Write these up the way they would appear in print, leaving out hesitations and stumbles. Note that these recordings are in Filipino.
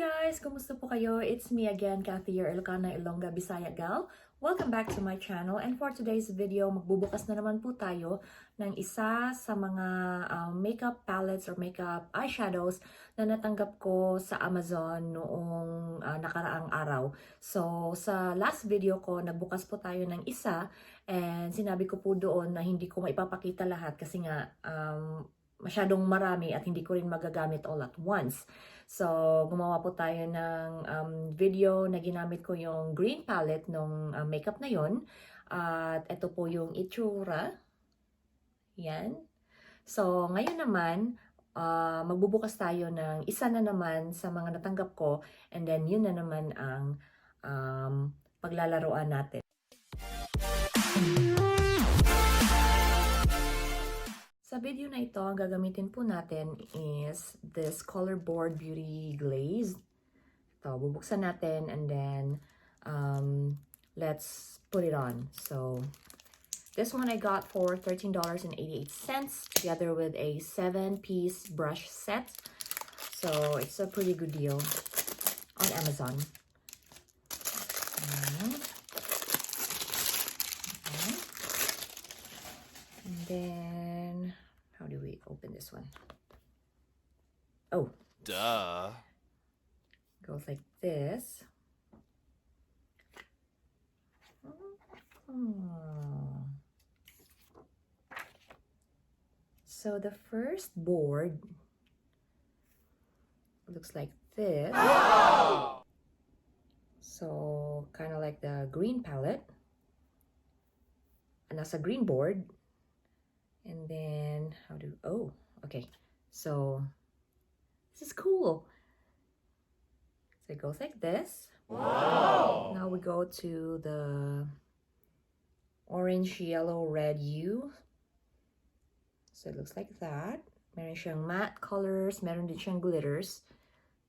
guys! Kumusta po kayo? It's me again, Bisayang Ilocana, Ilongga, Bisaya gal. Welcome back to my channel, and for today's video, magbubukas na naman po tayo ng isa sa mga makeup palettes or makeup eyeshadows na natanggap ko sa Amazon noong nakaraang araw. So, sa last video ko, nagbukas po tayo ng isa, and sinabi ko po doon na hindi ko maipapakita lahat kasi nga masyadong marami at hindi ko rin magagamit all at once. So, gumawa po tayo ng video na ginamit ko yung green palette ng makeup na yon. At ito po yung itsura. Yan. So, ngayon naman, magbubukas tayo ng isa na naman sa mga natanggap ko. And then, yun na naman ang paglalaroan natin. Sa video na ito, ang gagamitin po natin is this Color Board Beauty Glazed. Ito, bubuksan natin and then let's put it on. So, this one I got for $13.88 together with a 7-piece brush set. So, it's a pretty good deal on Amazon. And then, how do we open this one? Oh. Duh. Goes like this. Oh. So the first board looks like this. Wow! So kind of like the green palette. And that's a green board. And then, okay. So, this is cool. So it goes like this. Wow! Now we go to the orange, yellow, red hue. So it looks like that. Meron siyang matte colors, meron din siyang glitters.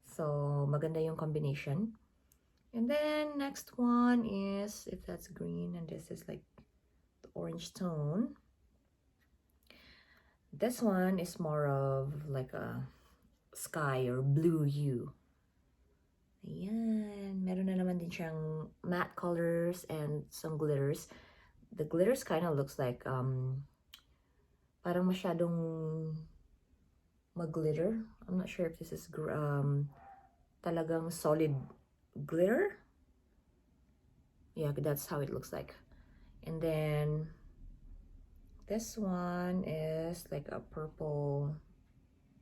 So, maganda yung combination. And then, next one is, if that's green, and this is like the orange tone. This one is more of like a sky or blue hue. Ayan. Meron na naman din siyang matte colors and some glitters. The glitters kind of looks like parang masyadong mag-glitter. I'm not sure if this is talagang solid glitter. Yeah, that's how it looks like. And then this one is like a purple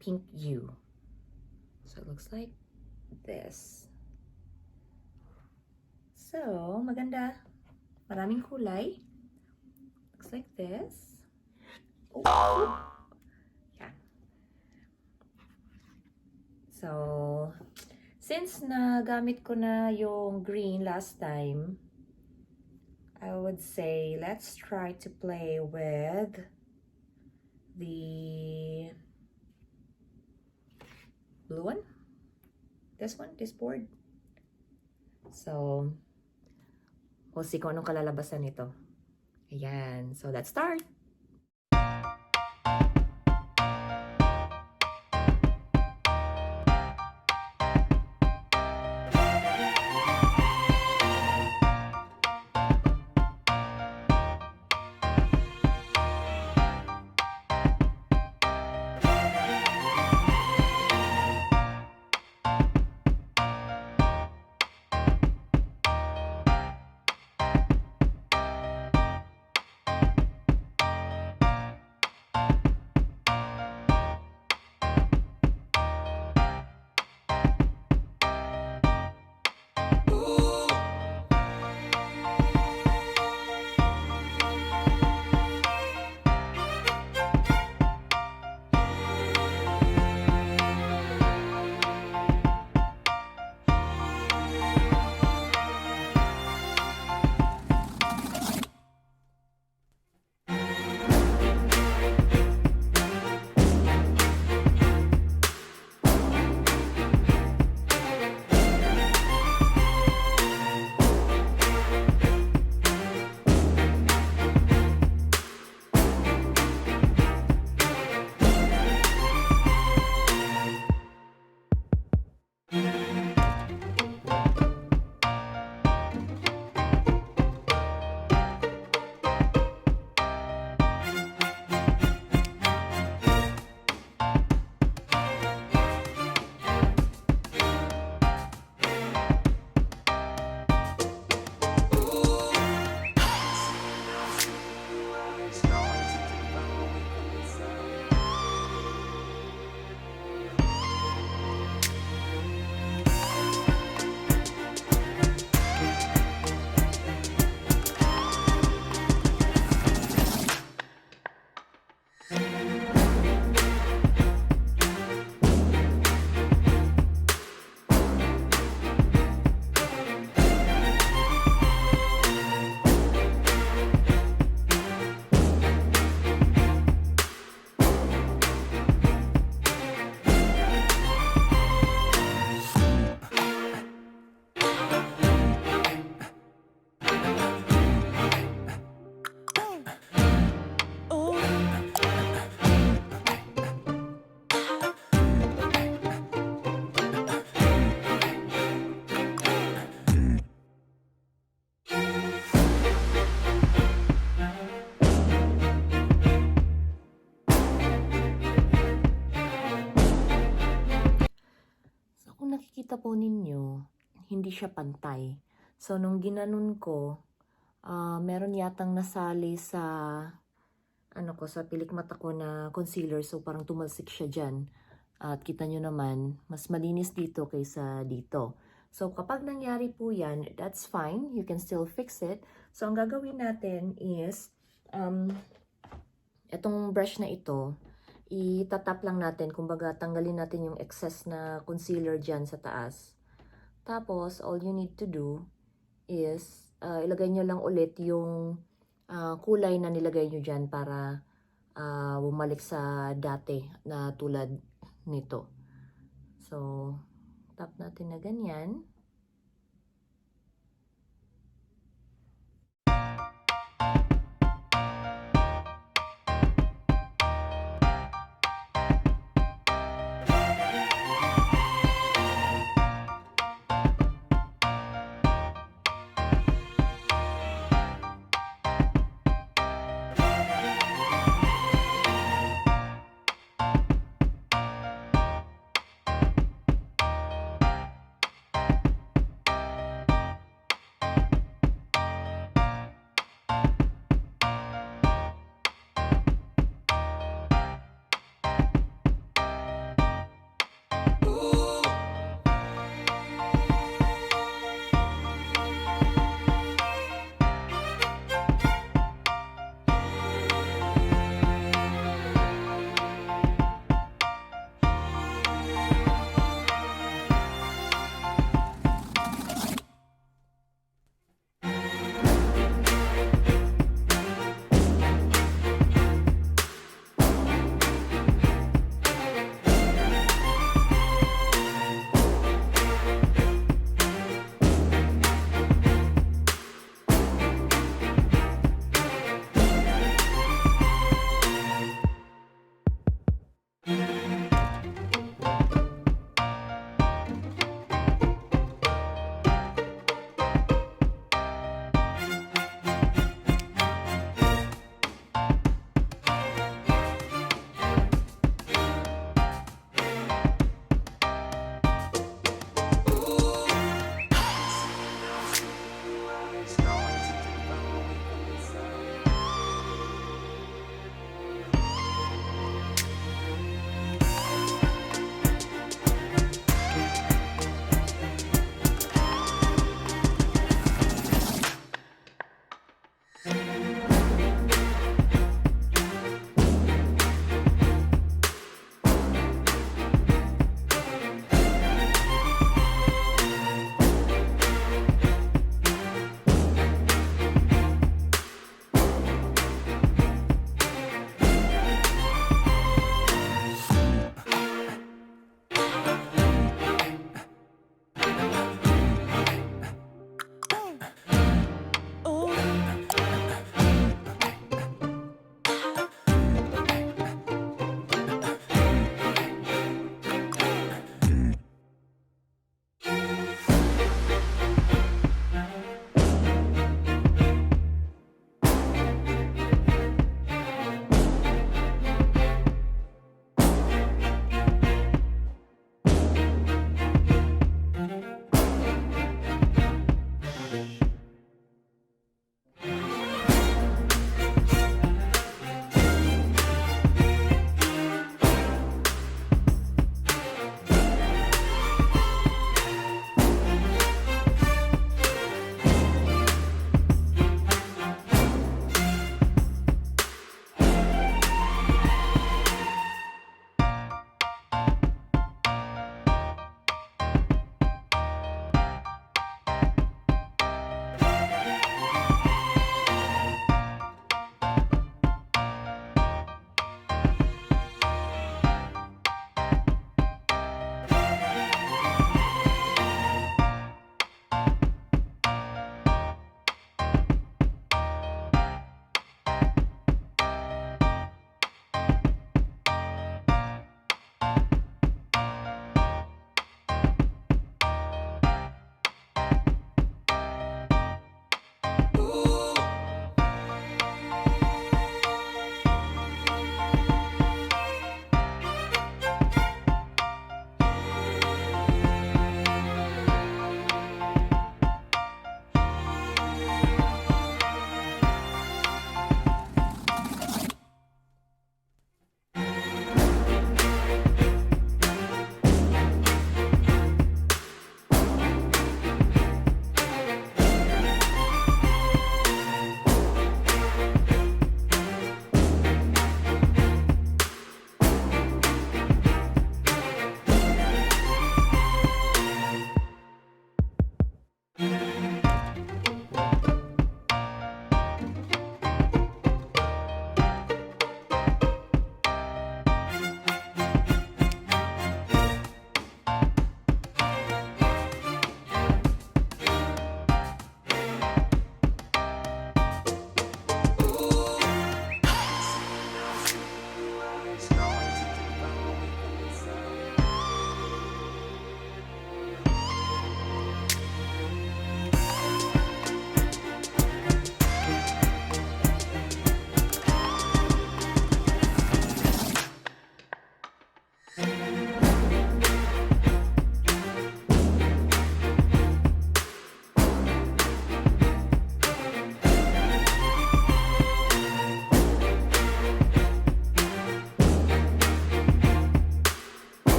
pink hue. So it looks like this. So, maganda. Maraming kulay. Looks like this. Oh. Yeah. So, since nagamit ko na yung green last time, I would say let's try to play with the blue one. This one, this board. So, we'll see kung anong kalalabasan nito. Ayan. So, let's start. nakikita po ninyo, hindi siya pantay. So, nung ginanon ko, meron yatang nasali sa, sa pilik mata ko na concealer. So, parang tumalsik siya dyan. At kita nyo naman, mas malinis dito kaysa dito. So, kapag nangyari po yan, that's fine. You can still fix it. So, ang gagawin natin is, itong brush na ito, itatap lang natin. Kumbaga, tanggalin natin yung excess na concealer dyan sa taas. Tapos, all you need to do is, ilagay nyo lang ulit yung kulay na nilagay nyo dyan para bumalik sa dati na tulad nito. So, tap natin na ganyan.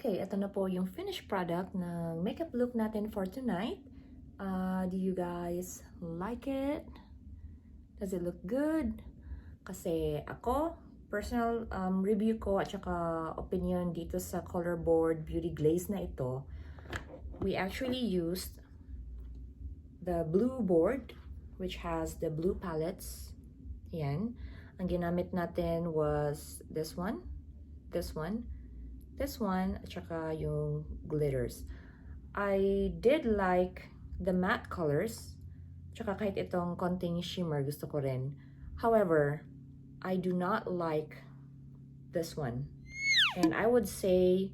Okay, ito na po yung finished product ng makeup look natin for tonight. Do you guys like it? Does it look good? Kasi ako, personal review ko at saka opinion dito sa color board beauty glaze na ito, we actually used the blue board which has the blue palettes. Yan. Ang ginamit natin was this one, this one, this one, at saka yung glitters. I did like the matte colors, tsaka kahit itong konting shimmer gusto ko rin. However, I do not like this one. And I would say,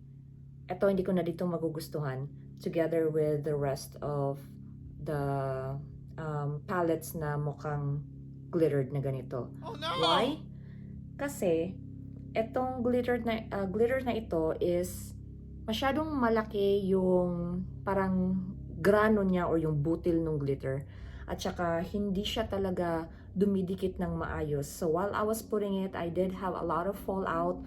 ito hindi ko na dito magugustuhan together with the rest of the palettes na mukhang glittered na ganito. Oh, no! Why? Kasi etong glitter na ito is masyadong malaki yung parang grano niya or yung butil ng glitter. At saka hindi siya talaga dumidikit ng maayos. So while I was putting it, I did have a lot of fallout.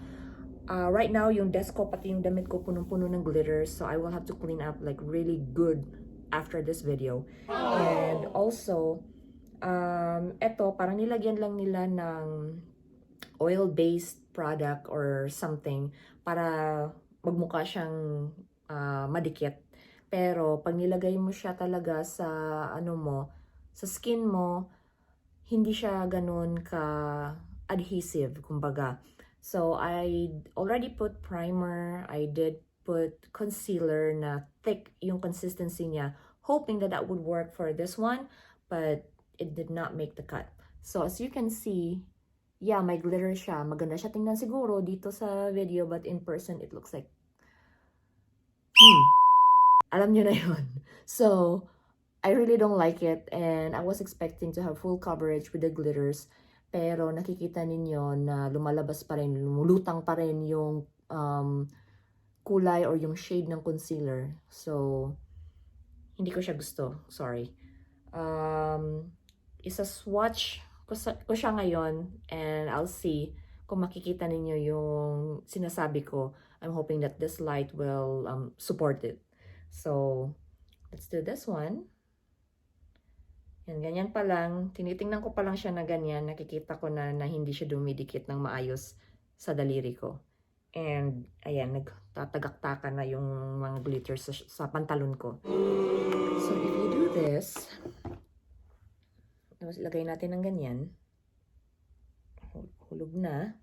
Right now, yung desk ko, pati yung damit ko, punong-puno ng glitter. So I will have to clean up like really good after this video. And also, eto, parang nilagyan lang nila ng oil-based product or something para magmukha siyang madikit. Pero pag nilagay mo siya talaga sa ano mo, sa skin mo, hindi siya ganun ka adhesive, kumbaga. So I already put primer, I did put concealer na thick yung consistency niya, hoping that that would work for this one, but it did not make the cut. So as you can see, yeah, may glitter siya. Maganda siya tingnan siguro dito sa video, but in person, it looks like, alam nyo na yun. So, I really don't like it, and I was expecting to have full coverage with the glitters, pero nakikita ninyo na lumalabas pa rin, lumulutang pa rin yung kulay or yung shade ng concealer. So, hindi ko siya gusto. Sorry. Isa-swatch ko siya ngayon, and I'll see kung makikita ninyo yung sinasabi ko. I'm hoping that this light will support it. So, let's do this one. Yan, ganyan pa lang. Tinitingnan ko pa lang siya na ganyan. Nakikita ko na hindi siya dumidikit ng maayos sa daliri ko. And, ayan, nagtatagaktakan na yung mga glitters sa pantalon ko. So, if you do this, tapos ilagay natin ng ganyan. Hulog na.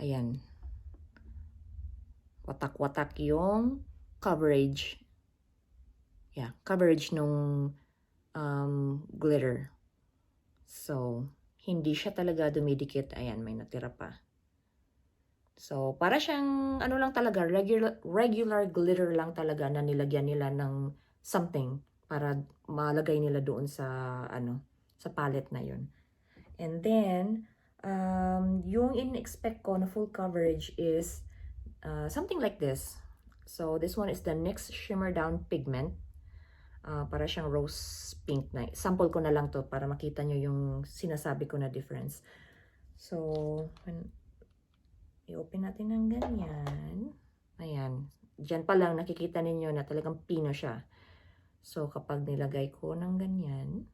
Ayan. Watak-watak yung coverage. Yeah, coverage nung glitter. So, hindi siya talaga dumidikit. Ayan, may natira pa. So, para siyang, ano lang talaga, regular glitter lang talaga na nilagyan nila ng something para malagay nila doon sa sa palette na yun. And then yung in-expect ko na full coverage is something like this. So this one is the NYX Shimmer Down Pigment. Para siyang rose pink na. Sample ko na lang to para makita nyo yung sinasabi ko na difference. So i-open natin ng ganyan. Ayan. Diyan pa lang nakikita ninyo na talagang pino siya. So, kapag nilagay ko ng ganyan,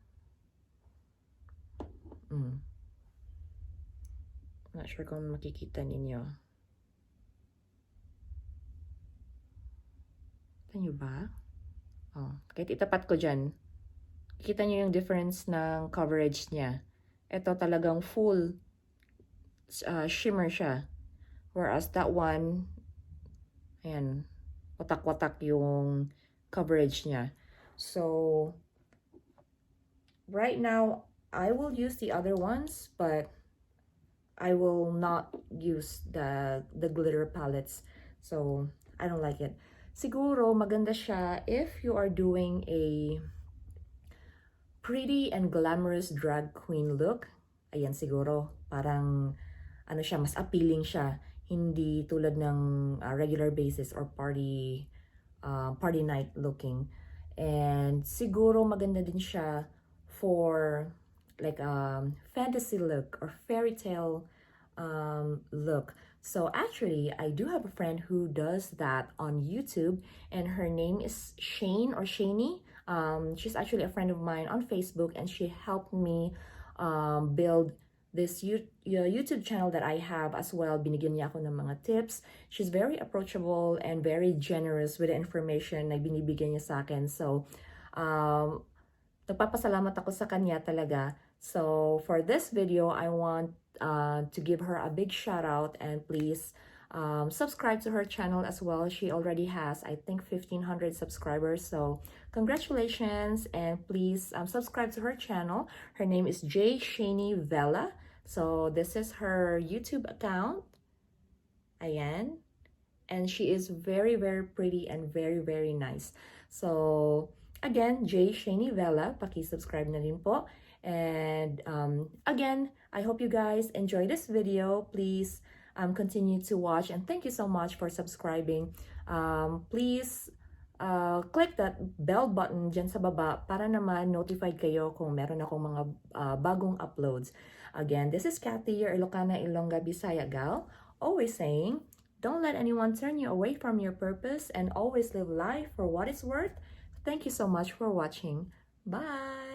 not sure kung makikita ninyo. Kita nyo ba? Oh, kahit itapat ko dyan, kita nyo yung difference ng coverage niya. Ito talagang full shimmer siya. Whereas that one, ayan, watak-watak yung coverage niya. So, right now, I will use the other ones, but I will not use the glitter palettes. So, I don't like it. Siguro, maganda siya if you are doing a pretty and glamorous drag queen look. Ayan, siguro, parang, ano siya, mas appealing siya. Hindi tulad ng regular basis or party night looking. And siguro maganda din siya for like fantasy look or fairy tale look. So actually, I do have a friend who does that on YouTube, and her name is Shane or Shaney. She's actually a friend of mine on Facebook, and she helped me build this YouTube channel that I have as well. Binigyan niya ako ng mga tips. She's very approachable and very generous with the information na binibigyan niya sa akin. So, nagpapasalamat ako sa kanya talaga. So, for this video, I want to give her a big shout out, and please subscribe to her channel as well. She already has, I think, 1,500 subscribers. So, congratulations, and please subscribe to her channel. Her name is J. Shaney Vela. So, this is her YouTube account. Ayan. And she is very, very pretty and very, very nice. So, again, J. Shaney Vela, paki-subscribe na rin po. And again, I hope you guys enjoy this video. Please continue to watch, and thank you so much for subscribing. Please click that bell button dyan sa baba para naman notified kayo kung meron akong mga bagong uploads. Again, this is Kathy, your Ilocana, Ilongga, Bisaya gal, always saying, don't let anyone turn you away from your purpose, and always live life for what it's worth. Thank you so much for watching. Bye!